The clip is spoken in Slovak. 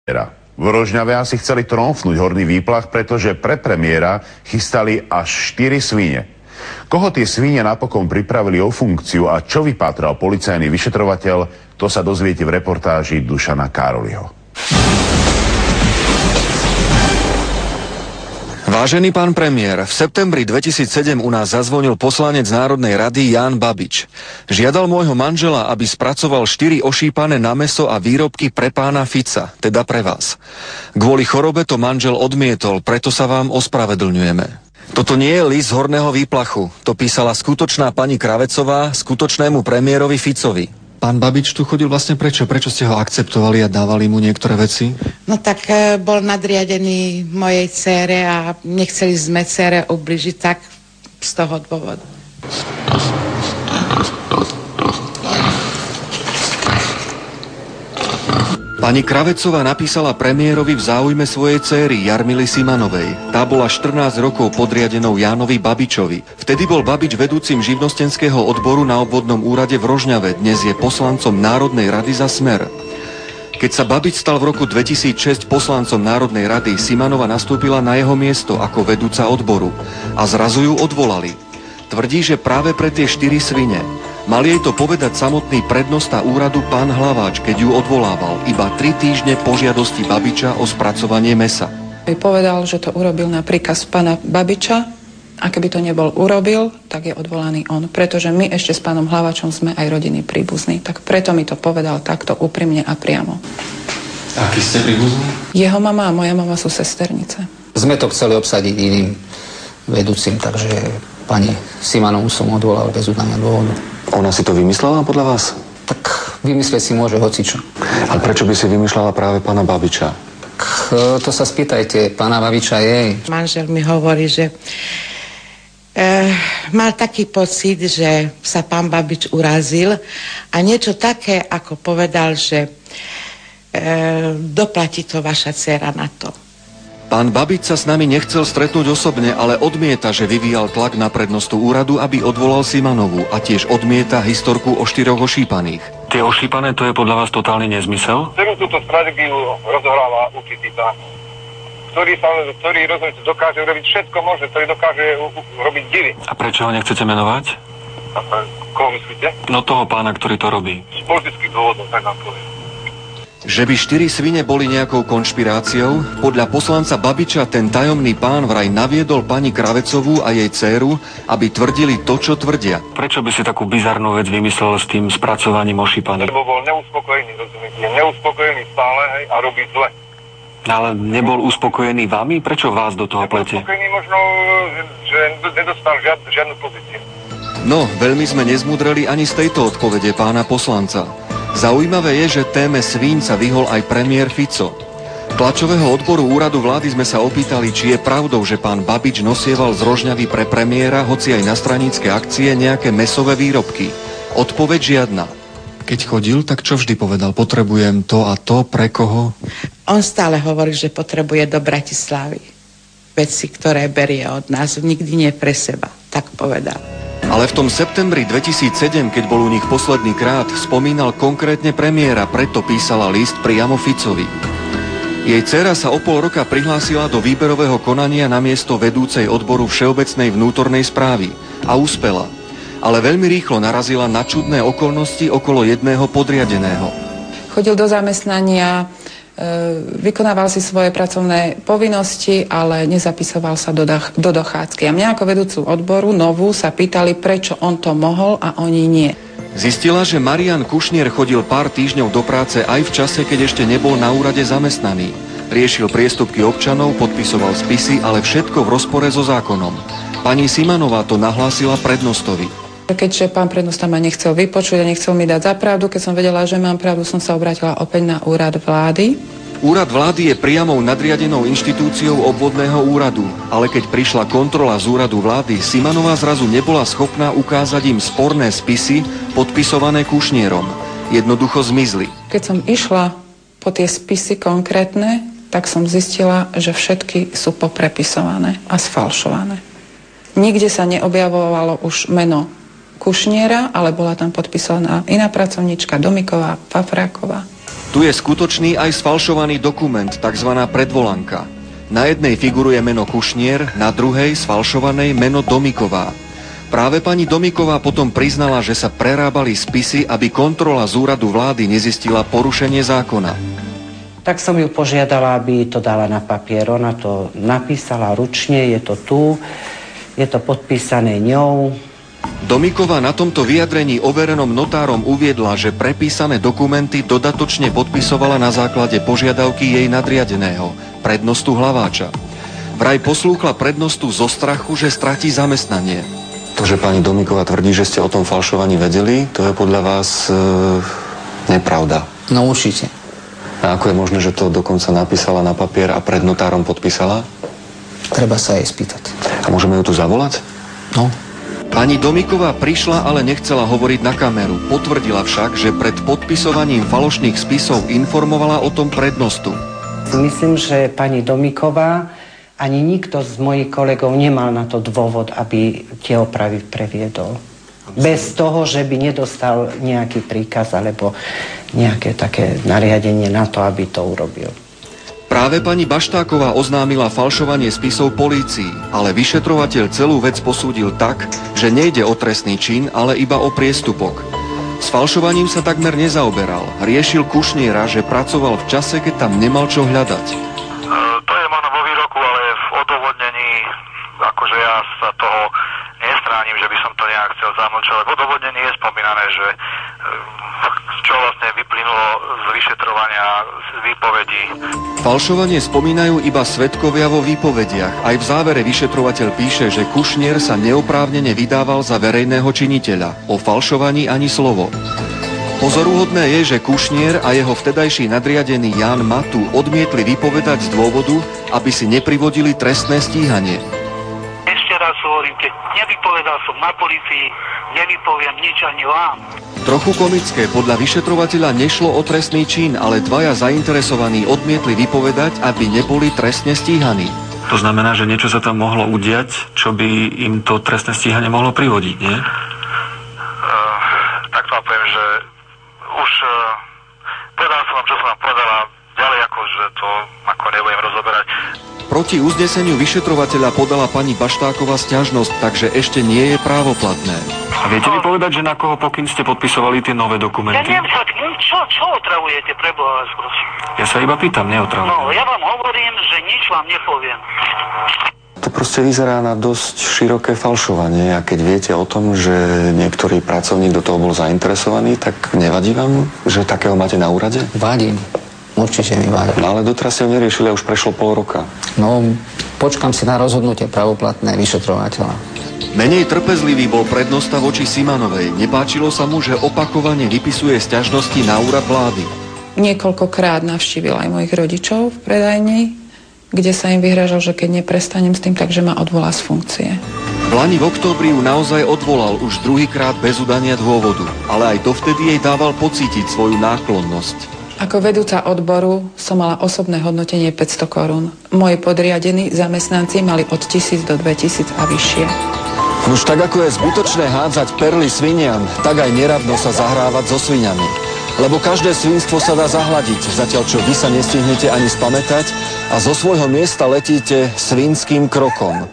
V Rožňave asi chceli tromfnúť horný výplach, pretože pre premiéra chystali až 4 svine. Koho tie svine napokon pripravili o funkciu a čo vypátral policajný vyšetrovateľ, to sa dozviete v reportáži Dušana Károliho. Vážený pán premiér, v septembri 2007 u nás zazvonil poslanec Národnej rady Ján Babič. Žiadal môjho manžela, aby spracoval 4 ošípané na mäso a výrobky pre pána Fica, teda pre vás. Kvôli chorobe to manžel odmietol, preto sa vám ospravedlňujeme. Toto nie je list z horného výplachu, to písala skutočná pani Kravecová skutočnému premiérovi Ficovi. Pán Babič tu chodil vlastne prečo? Prečo ste ho akceptovali a dávali mu niektoré veci? No tak bol nadriadený mojej dcére a nechceli sme dcére ubližiť, tak z toho dôvodu. Pani Kravecová napísala premiérovi v záujme svojej céry Jarmily Simanovej. Tá bola 14 rokov podriadenou Jánovi Babičovi. Vtedy bol Babič vedúcim živnostenského odboru na obvodnom úrade v Rožňave. Dnes je poslancom Národnej rady za Smer. Keď sa Babič stal v roku 2006 poslancom Národnej rady, Simanova nastúpila na jeho miesto ako vedúca odboru. A zrazu ju odvolali. Tvrdí, že práve pre tie 4 svine. Mal jej to povedať samotný prednosta úradu pán Hlaváč, keď ju odvolával, iba 3 týždne po žiadosti Babiča o spracovanie mäsa. Povedal, že to urobil na príkaz pána Babiča a keby to nebol urobil, tak je odvolaný on. Pretože my ešte s pánom Hlaváčom sme aj rodinní príbuzní. Tak preto mi to povedal takto úprimne a priamo. Aký ste príbuzní? Jeho mama a moja mama sú sesternice. Sme to chceli obsadiť iným vedúcim, takže pani Simanovu som odvolal bez udania dôvodu. Ona si to vymyslela podľa vás? Tak vymyslieť si môže hocičo. A prečo by si vymýšľala práve pána Babiča? To sa spýtajte pána Babiča jej. Manžel mi hovorí, že mal taký pocit, že sa pán Babič urazil a niečo také, ako povedal, že doplatí to vaša dcera na to. Pán Babič sa s nami nechcel stretnúť osobne, ale odmieta, že vyvíjal tlak na prednostu úradu, aby odvolal Simanovu a tiež odmieta historku o 4 ošípaných. Tie ošípané, to je podľa vás totálny nezmysel? Celú túto stratégiu rozohráva určitý pán, ktorý rozumieť, dokáže robiť všetko možné, ktorý dokáže robiť divy. A prečo ho nechcete menovať? Koho myslíte? No toho pána, ktorý to robí. Z politických dôvodov, tak vám poviem. Že by 4 svine boli nejakou konšpiráciou, podľa poslanca Babiča ten tajomný pán vraj naviedol pani Kravecovú a jej dcéru, aby tvrdili to, čo tvrdia. Prečo by si takú bizarnú vec vymyslel s tým spracovaním ošípaných? Lebo bol neuspokojený, rozumiete? Neuspokojený stále, hej, a robí zle. Ale nebol uspokojený vami? Prečo vás do toho plete? Uspokojený možno, že nedostal žiadnu pozíciu. No, veľmi sme nezmudreli ani z tejto odpovede pána poslanca. Zaujímavé je, že téme svíň sa vyhol aj premiér Fico. Tlačového odboru úradu vlády sme sa opýtali, či je pravdou, že pán Babič nosieval z Rožňavy pre premiéra, hoci aj na stranícke akcie, nejaké mäsové výrobky. Odpoveď žiadna. Keď chodil, tak čo vždy povedal? Potrebujem to a to, pre koho? On stále hovorí, že potrebuje do Bratislavy veci, ktoré berie od nás, nikdy nie pre seba. Tak povedal. Ale v tom septembri 2007, keď bol u nich posledný krát, spomínal konkrétne premiéra, preto písala list priamo Ficovi. Jej dcéra sa o pol roka prihlásila do výberového konania na miesto vedúcej odboru Všeobecnej vnútornej správy a uspela. Ale veľmi rýchlo narazila na čudné okolnosti okolo jedného podriadeného. Chodil do zamestnania, vykonával si svoje pracovné povinnosti, ale nezapisoval sa do dochádzky. A mňa ako vedúcu odboru novú sa pýtali, prečo on to mohol a oni nie. Zistila, že Marian Kušnier chodil pár týždňov do práce aj v čase, keď ešte nebol na úrade zamestnaný. Riešil priestupky občanov, podpisoval spisy, ale všetko v rozpore so zákonom. Pani Simanová to nahlásila prednostovi. Keďže pán prednosta ma nechcel vypočuť a nechcel mi dať za pravdu, keď som vedela, že mám pravdu, som sa obrátila opäť na úrad vlády. Úrad vlády je priamou nadriadenou inštitúciou obvodného úradu, ale keď prišla kontrola z úradu vlády, Simanová zrazu nebola schopná ukázať im sporné spisy podpisované Kušnierom. Jednoducho zmizli. Keď som išla po tie spisy konkrétne, tak som zistila, že všetky sú poprepisované a sfalšované. Nikde sa neobjavovalo už meno Kušniera, ale bola tam podpísaná iná pracovníčka Domiková, Fafráková. Tu Tu je skutočný aj sfalšovaný dokument, tzv. Predvolanka. Na jednej figuruje meno Kušnier, na druhej, sfalšovanej, meno Domiková. Práve pani Domiková potom priznala, že sa prerábali spisy, aby kontrola z úradu vlády nezistila porušenie zákona. Tak som ju požiadala, aby to dala na papier. Ona to napísala ručne, je to tu, je to podpísané ňou. Domiková na tomto vyjadrení overenom notárom uviedla, že prepísané dokumenty dodatočne podpisovala na základe požiadavky jej nadriadeného, prednostu Hlaváča. Vraj poslúchla prednostu zo strachu, že stratí zamestnanie. To, že pani Domiková tvrdí, že ste o tom falšovaní vedeli, to je podľa vás nepravda. No určite. A ako je možné, že to dokonca napísala na papier a pred notárom podpísala? Treba sa jej spýtať. A môžeme ju tu zavolať? No. Pani Domiková prišla, ale nechcela hovoriť na kameru. Potvrdila však, že pred podpisovaním falošných spisov informovala o tom prednostu. Myslím, že pani Domiková ani nikto z mojich kolegov nemal na to dôvod, aby tie opravy previedol. Bez toho, že by nedostal nejaký príkaz alebo nejaké také nariadenie na to, aby to urobil. Práve pani Baštáková oznámila falšovanie spisov polícii, ale vyšetrovateľ celú vec posúdil tak, že nejde o trestný čin, ale iba o priestupok. S falšovaním sa takmer nezaoberal. Riešil Kušniera, že pracoval v čase, keď tam nemal čo hľadať. To je možno vo výroku, ale v odôvodnení, akože ja sa toho nestránim, že by som to nejak chcel zamlčať, ale v odôvodnení je spomínané, že čo vlastne vyplynulo z vyšetrovania z výpovedí. Falšovanie spomínajú iba svedkovia vo výpovediach. Aj v závere vyšetrovateľ píše, že Kušnier sa neoprávnene vydával za verejného činiteľa. O falšovaní ani slovo. Pozoruhodné je, že Kušnier a jeho vtedajší nadriadený Ján Matu odmietli vypovedať z dôvodu, aby si neprivodili trestné stíhanie. Ešte raz hovorím, keď nevypovedal som na polícii, nevypoviem nič ani vám. Trochu komické, podľa vyšetrovateľa nešlo o trestný čin, ale dvaja zainteresovaní odmietli vypovedať, aby neboli trestne stíhaní. To znamená, že niečo sa tam mohlo udiať, čo by im to trestné stíhanie mohlo privodiť, nie? Tak to poviem, že už povedal som vám, čo som vám povedala, ďalej ako, že to ako nebudem rozoberať. Proti uzneseniu vyšetrovateľa podala pani Baštáková sťažnosť, takže ešte nie je právoplatné. A viete mi povedať, že na koho pokyn ste podpisovali tie nové dokumenty? Ja neviem, čo otravujete, preboha vás prosím. Ja sa iba pýtam, neotravujem. No, ja vám hovorím, že nič vám nepoviem. To proste vyzerá na dosť široké falšovanie a keď viete o tom, že niektorý pracovník do toho bol zainteresovaný, tak nevadí vám, že takého máte na úrade? Vadím. Určite mi vadí. No ale doteraz ste ho neriešili a už prešlo pol roka. No, počkam si na rozhodnutie pravoplatné vyšetrovateľa. Menej trpezlivý bol prednosta voči Simanovej. Nepáčilo sa mu, že opakovane vypisuje sťažnosti na úrad vlády. Niekoľkokrát navštívil aj mojich rodičov v predajni, kde sa im vyhrážal, že keď neprestanem s tým, takže ma odvolá z funkcie. Vlani v októbri ju naozaj odvolal už druhýkrát bez udania dôvodu, ale aj dovtedy jej dával pocítiť svoju náklonnosť. Ako vedúca odboru som mala osobné hodnotenie 500 korún. Moji podriadení zamestnanci mali od 1000 do 2000 a vyššie. Už tak ako je zbytočné hádzať perly sviniam, tak aj neravno sa zahrávať so sviňami. Lebo každé svinstvo sa dá zahladiť, zatiaľ čo vy sa nestihnete ani spamätať a zo svojho miesta letíte svinským krokom.